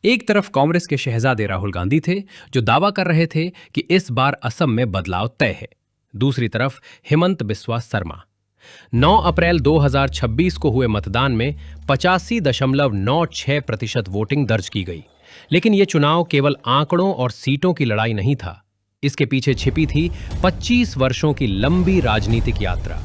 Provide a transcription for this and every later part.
एक तरफ कांग्रेस के शहजादे राहुल गांधी थे, जो दावा कर रहे थे कि इस बार असम में बदलाव तय है। दूसरी तरफ हिमंत बिस्वा शर्मा। 9 अप्रैल 2026 को हुए मतदान में 85.96% वोटिंग दर्ज की गई। लेकिन यह चुनाव केवल आंकड़ों और सीटों की लड़ाई नहीं था। इसके पीछे छिपी थी 25 वर्षों की लंबी राजनीतिक यात्रा,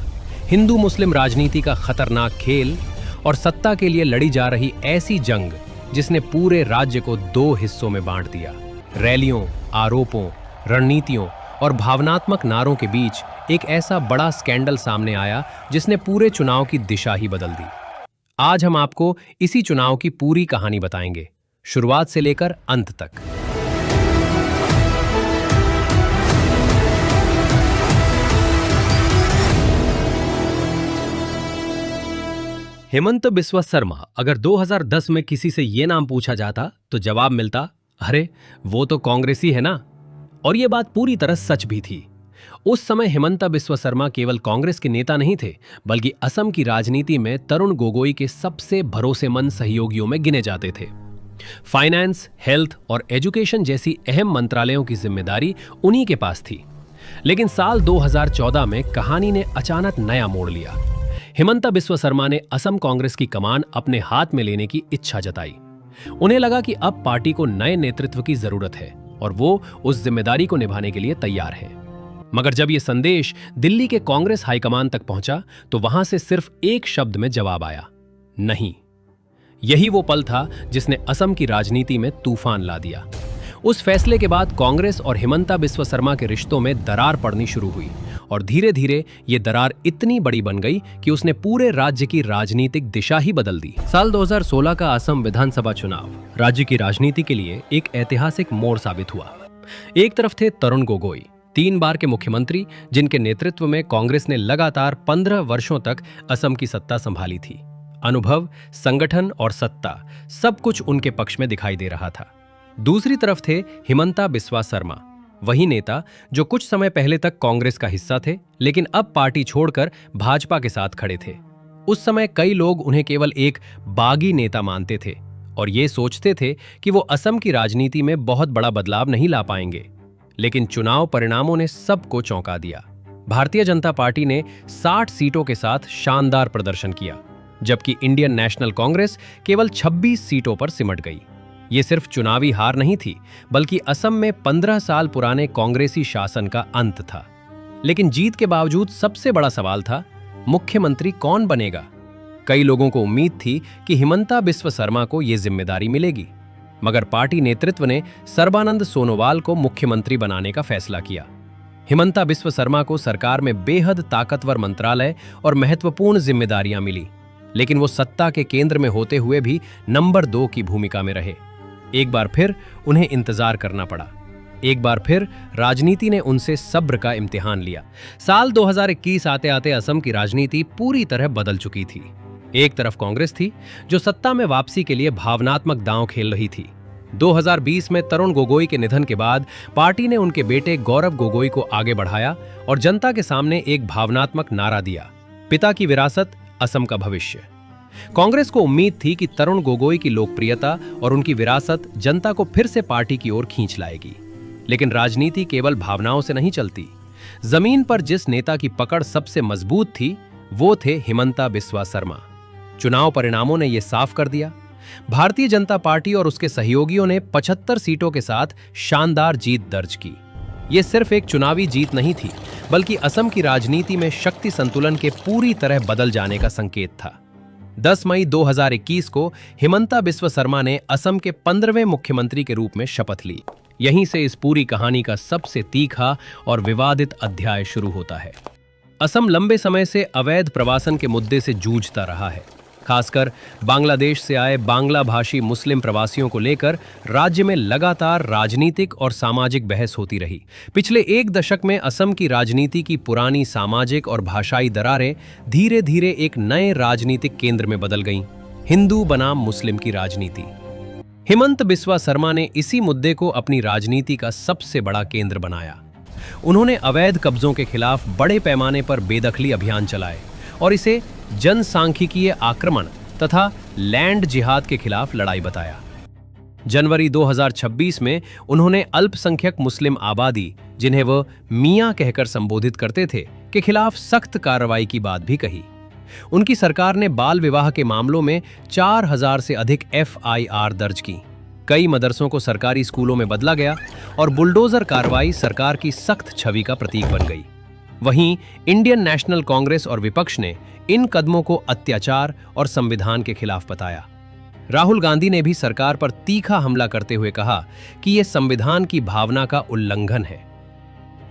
हिंदू मुस्लिम राजनीति का खतरनाक खेल और सत्ता के लिए लड़ी जा रही ऐसी जंग जिसने पूरे राज्य को 2 हिस्सों में बांट दिया। रैलियों, आरोपों, रणनीतियों और भावनात्मक नारों के बीच एक ऐसा बड़ा स्कैंडल सामने आया जिसने पूरे चुनाव की दिशा ही बदल दी। आज हम आपको इसी चुनाव की पूरी कहानी बताएंगे, शुरुआत से लेकर अंत तक। हिमंत बिस्वा शर्मा, अगर 2010 में किसी से यह नाम पूछा जाता तो जवाब मिलता, अरे वो तो कांग्रेसी है ना। और यह बात पूरी तरह सच भी थी। उस समय हिमंत बिस्वा शर्मा केवल कांग्रेस के नेता नहीं थे, बल्कि असम की राजनीति में तरुण गोगोई के सबसे भरोसेमंद सहयोगियों में गिने जाते थे। फाइनेंस, हेल्थ और एजुकेशन जैसी अहम मंत्रालयों की जिम्मेदारी उन्हीं के पास थी। लेकिन साल 2014 में कहानी ने अचानक नया मोड़ लिया। हिमंत बिस्वा शर्मा ने असम कांग्रेस की कमान अपने हाथ में लेने की इच्छा जताई। उन्हें लगा कि अब पार्टी को नए नेतृत्व की जरूरत है और वो उस जिम्मेदारी को निभाने के लिए तैयार है। मगर जब यह संदेश दिल्ली के कांग्रेस हाईकमान तक पहुंचा तो वहां से सिर्फ एक शब्द में जवाब आया, नहीं। यही वो पल था जिसने असम की राजनीति में तूफान ला दिया। उस फैसले के बाद कांग्रेस और हिमंत बिस्वा शर्मा के रिश्तों में दरार पड़नी शुरू हुई और धीरे धीरे ये दरार इतनी बड़ी बन गई कि उसने पूरे राज्य की राजनीतिक दिशा ही बदल दी। साल 2016 का असम विधानसभा चुनाव राज्य की राजनीति के लिए एक ऐतिहासिक मोड़ साबित हुआ। एक तरफ थे तरुण गोगोई, 3 बार के मुख्यमंत्री, जिनके नेतृत्व में कांग्रेस ने लगातार 15 वर्षों तक असम की सत्ता संभाली थी। अनुभव, संगठन और सत्ता सब कुछ उनके पक्ष में दिखाई दे रहा था। दूसरी तरफ थे हिमंत बिस्वा शर्मा, वही नेता जो कुछ समय पहले तक कांग्रेस का हिस्सा थे, लेकिन अब पार्टी छोड़कर भाजपा के साथ खड़े थे। उस समय कई लोग उन्हें केवल एक बागी नेता मानते थे और ये सोचते थे कि वो असम की राजनीति में बहुत बड़ा बदलाव नहीं ला पाएंगे। लेकिन चुनाव परिणामों ने सबको चौंका दिया। भारतीय जनता पार्टी ने 60 सीटों के साथ शानदार प्रदर्शन किया, जबकि इंडियन नेशनल कांग्रेस केवल 26 सीटों पर सिमट गई। ये सिर्फ चुनावी हार नहीं थी, बल्कि असम में 15 साल पुराने कांग्रेसी शासन का अंत था। लेकिन जीत के बावजूद सबसे बड़ा सवाल था, मुख्यमंत्री कौन बनेगा? कई लोगों को उम्मीद थी कि हिमंत बिस्वा शर्मा को यह जिम्मेदारी मिलेगी, मगर पार्टी नेतृत्व ने सर्बानंद सोनोवाल को मुख्यमंत्री बनाने का फैसला किया। हिमंत बिस्वा शर्मा को सरकार में बेहद ताकतवर मंत्रालय और महत्वपूर्ण जिम्मेदारियां मिली, लेकिन वो सत्ता के केंद्र में होते हुए भी नंबर 2 की भूमिका में रहे। एक बार फिर उन्हें इंतजार करना पड़ा। एक बार फिर राजनीति ने उनसे सब्र का इम्तिहान लिया। साल 2021 आते आते असम की राजनीति पूरी तरह बदल चुकी थी। एक तरफ कांग्रेस थी, जो सत्ता में वापसी के लिए भावनात्मक दांव खेल रही थी। 2020 में तरुण गोगोई के निधन के बाद पार्टी ने उनके बेटे गौरव गोगोई को आगे बढ़ाया और जनता के सामने एक भावनात्मक नारा दिया, पिता की विरासत, असम का भविष्य। कांग्रेस को उम्मीद थी कि तरुण गोगोई की लोकप्रियता और उनकी विरासत जनता को फिर से पार्टी की ओर खींच लाएगी। लेकिन राजनीति केवल भावनाओं से नहीं चलती। जमीन पर जिस नेता की पकड़ सबसे मजबूत थी, वो थे हिमंत बिस्वा शर्मा। चुनाव परिणामों ने यह साफ कर दिया। भारतीय जनता पार्टी और उसके सहयोगियों ने 75 सीटों के साथ शानदार जीत दर्ज की। यह सिर्फ एक चुनावी जीत नहीं थी, बल्कि असम की राजनीति में शक्ति संतुलन के पूरी तरह बदल जाने का संकेत था। 10 मई 2021 को हिमंत बिस्वा शर्मा ने असम के 15वें मुख्यमंत्री के रूप में शपथ ली। यहीं से इस पूरी कहानी का सबसे तीखा और विवादित अध्याय शुरू होता है। असम लंबे समय से अवैध प्रवासन के मुद्दे से जूझता रहा है। खासकर बांग्लादेश से आए बांग्ला भाषी मुस्लिम प्रवासियों को लेकर राज्य में लगातार राजनीतिक और सामाजिक बहस होती रही। पिछले 1 दशक में असम की राजनीति की पुरानी सामाजिक और भाषाई दरारें धीरे धीरे एक नए राजनीतिक केंद्र में बदल गईं, हिंदू बनाम मुस्लिम की राजनीति। हिमंत बिस्वा शर्मा ने इसी मुद्दे को अपनी राजनीति का सबसे बड़ा केंद्र बनाया। उन्होंने अवैध कब्जों के खिलाफ बड़े पैमाने पर बेदखली अभियान चलाए और इसे जनसांख्यिकीय आक्रमण तथा लैंड जिहाद के खिलाफ लड़ाई बताया। जनवरी 2026 में उन्होंने अल्पसंख्यक मुस्लिम आबादी, जिन्हें वो मियां कहकर संबोधित करते थे, के खिलाफ सख्त कार्रवाई की बात भी कही। उनकी सरकार ने बाल विवाह के मामलों में 4000 से अधिक FIR दर्ज की। कई मदरसों को सरकारी स्कूलों में बदला गया और बुलडोजर कार्रवाई सरकार की सख्त छवि का प्रतीक बन गई। वहीं इंडियन नेशनल कांग्रेस और विपक्ष ने इन कदमों को अत्याचार और संविधान के खिलाफ बताया। राहुल गांधी ने भी सरकार पर तीखा हमला करते हुए कहा कि यह संविधान की भावना का उल्लंघन है।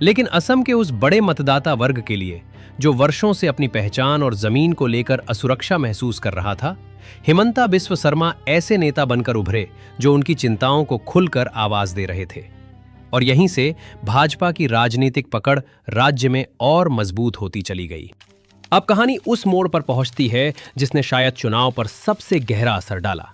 लेकिन असम के उस बड़े मतदाता वर्ग के लिए, जो वर्षों से अपनी पहचान और जमीन को लेकर असुरक्षा महसूस कर रहा था, हिमंता बिस्व शर्मा ऐसे नेता बनकर उभरे जो उनकी चिंताओं को खुलकर आवाज दे रहे थे। और यहीं से भाजपा की राजनीतिक पकड़ राज्य में और मजबूत होती चली गई। अब कहानी उस मोड़ पर पहुंचती है जिसने शायद चुनाव पर सबसे गहरा असर डाला।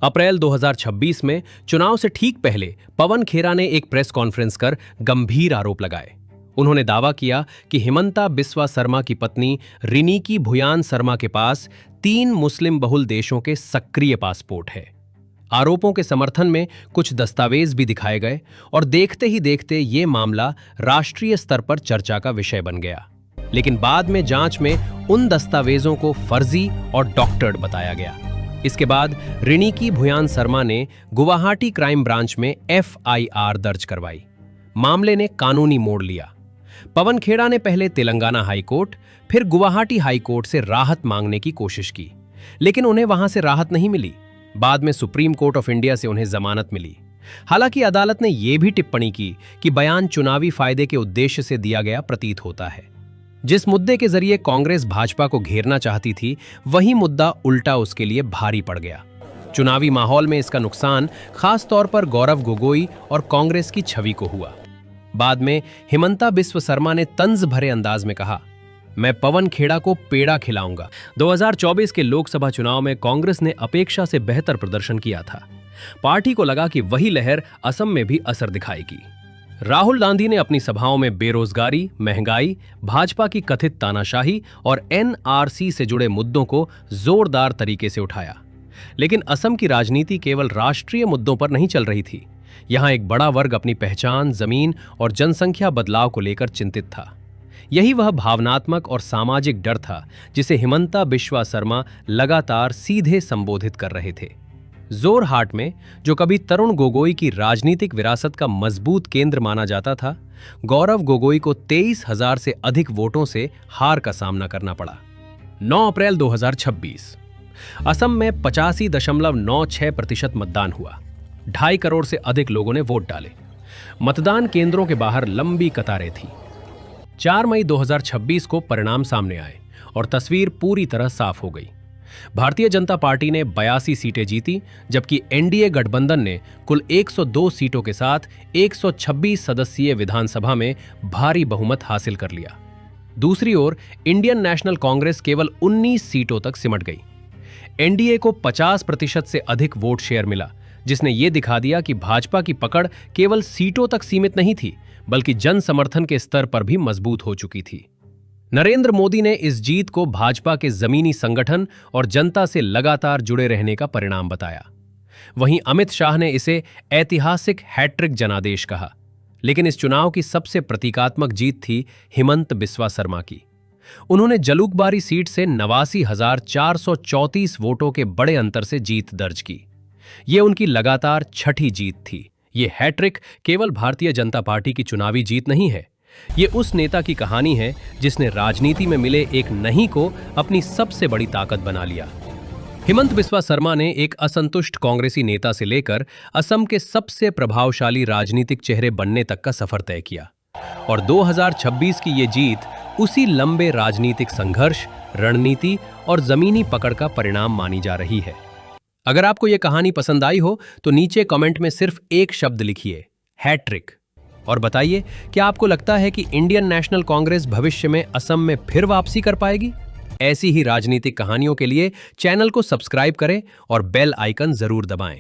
अप्रैल 2026 में चुनाव से ठीक पहले पवन खेरा ने एक प्रेस कॉन्फ्रेंस कर गंभीर आरोप लगाए। उन्होंने दावा किया कि हिमंता बिस्वा शर्मा की पत्नी रिनीकी भुयान शर्मा के पास 3 मुस्लिम बहुल देशों के सक्रिय पासपोर्ट है। आरोपों के समर्थन में कुछ दस्तावेज भी दिखाए गए और देखते ही देखते ये मामला राष्ट्रीय स्तर पर चर्चा का विषय बन गया। लेकिन बाद में जांच में उन दस्तावेजों को फर्जी और डॉक्टर्ड बताया गया। इसके बाद रिनीकी भुयान शर्मा ने गुवाहाटी क्राइम ब्रांच में FIR दर्ज करवाई। मामले ने कानूनी मोड़ लिया। पवन खेड़ा ने पहले तेलंगाना हाई कोर्ट, फिर गुवाहाटी हाई कोर्ट से राहत मांगने की कोशिश की, लेकिन उन्हें वहां से राहत नहीं मिली। बाद में सुप्रीम कोर्ट ऑफ इंडिया से उन्हें जमानत मिली। हालांकि अदालत ने यह भी टिप्पणी की कि बयान चुनावी फायदे के उद्देश्य से दिया गया प्रतीत होता है। जिस मुद्दे के जरिए कांग्रेस भाजपा को घेरना चाहती थी, वही मुद्दा उल्टा उसके लिए भारी पड़ गया। चुनावी माहौल में इसका नुकसान खास तौर पर गौरव गोगोई और कांग्रेस की छवि को हुआ। बाद में हिमंता बिस्व शर्मा ने तंज भरे अंदाज में कहा, मैं पवन खेड़ा को पेड़ा खिलाऊंगा। 2024 के लोकसभा चुनाव में कांग्रेस ने अपेक्षा से बेहतर प्रदर्शन किया था। पार्टी को लगा कि वही लहर असम में भी असर दिखाएगी। राहुल गांधी ने अपनी सभाओं में बेरोजगारी, महंगाई, भाजपा की कथित तानाशाही और NRC से जुड़े मुद्दों को जोरदार तरीके से उठाया। लेकिन असम की राजनीति केवल राष्ट्रीय मुद्दों पर नहीं चल रही थी। यहां एक बड़ा वर्ग अपनी पहचान, जमीन और जनसंख्या बदलाव को लेकर चिंतित था। यही वह भावनात्मक और सामाजिक डर था जिसे हिमंता बिस्वा शर्मा लगातार सीधे संबोधित कर रहे थे। जोरहाट में, जो कभी तरुण गोगोई की राजनीतिक विरासत का मजबूत केंद्र माना जाता था, गौरव गोगोई को 23,000 से अधिक वोटों से हार का सामना करना पड़ा। 9 अप्रैल 2026 असम में 85.96% मतदान हुआ। 2.5 करोड़ से अधिक लोगों ने वोट डाले। मतदान केंद्रों के बाहर लंबी कतारें थीं। 4 मई 2026 को परिणाम सामने आए और तस्वीर पूरी तरह साफ हो गई। भारतीय जनता पार्टी ने 82 सीटें जीती, जबकि NDA गठबंधन ने कुल 102 सीटों के साथ 126 सदस्यीय विधानसभा में भारी बहुमत हासिल कर लिया। दूसरी ओर इंडियन नेशनल कांग्रेस केवल 19 सीटों तक सिमट गई। NDA को 50% से अधिक वोट शेयर मिला, जिसने ये दिखा दिया कि भाजपा की पकड़ केवल सीटों तक सीमित नहीं थी, बल्कि जन समर्थन के स्तर पर भी मजबूत हो चुकी थी। नरेंद्र मोदी ने इस जीत को भाजपा के जमीनी संगठन और जनता से लगातार जुड़े रहने का परिणाम बताया। वहीं अमित शाह ने इसे ऐतिहासिक हैट्रिक जनादेश कहा। लेकिन इस चुनाव की सबसे प्रतीकात्मक जीत थी हिमंत बिस्वा शर्मा की। उन्होंने जलूकबारी सीट से 89,434 वोटों के बड़े अंतर से जीत दर्ज की। ये उनकी लगातार छठी जीत थी। ये हैट्रिक केवल भारतीय जनता पार्टी की चुनावी जीत नहीं है, ये उस नेता की कहानी है जिसने राजनीति में मिले एक नहीं को अपनी सबसे बड़ी ताकत बना लिया। हिमंत बिस्वा शर्मा ने एक असंतुष्ट कांग्रेसी नेता से लेकर असम के सबसे प्रभावशाली राजनीतिक चेहरे बनने तक का सफर तय किया। और 2026 की ये जीत उसी लंबे राजनीतिक संघर्ष, रणनीति और जमीनी पकड़ का परिणाम मानी जा रही है। अगर आपको ये कहानी पसंद आई हो तो नीचे कमेंट में सिर्फ एक शब्द लिखिए, हैट्रिक, और बताइए क्या आपको लगता है कि इंडियन नेशनल कांग्रेस भविष्य में असम में फिर वापसी कर पाएगी? ऐसी ही राजनीतिक कहानियों के लिए चैनल को सब्सक्राइब करें और बेल आइकन जरूर दबाएं।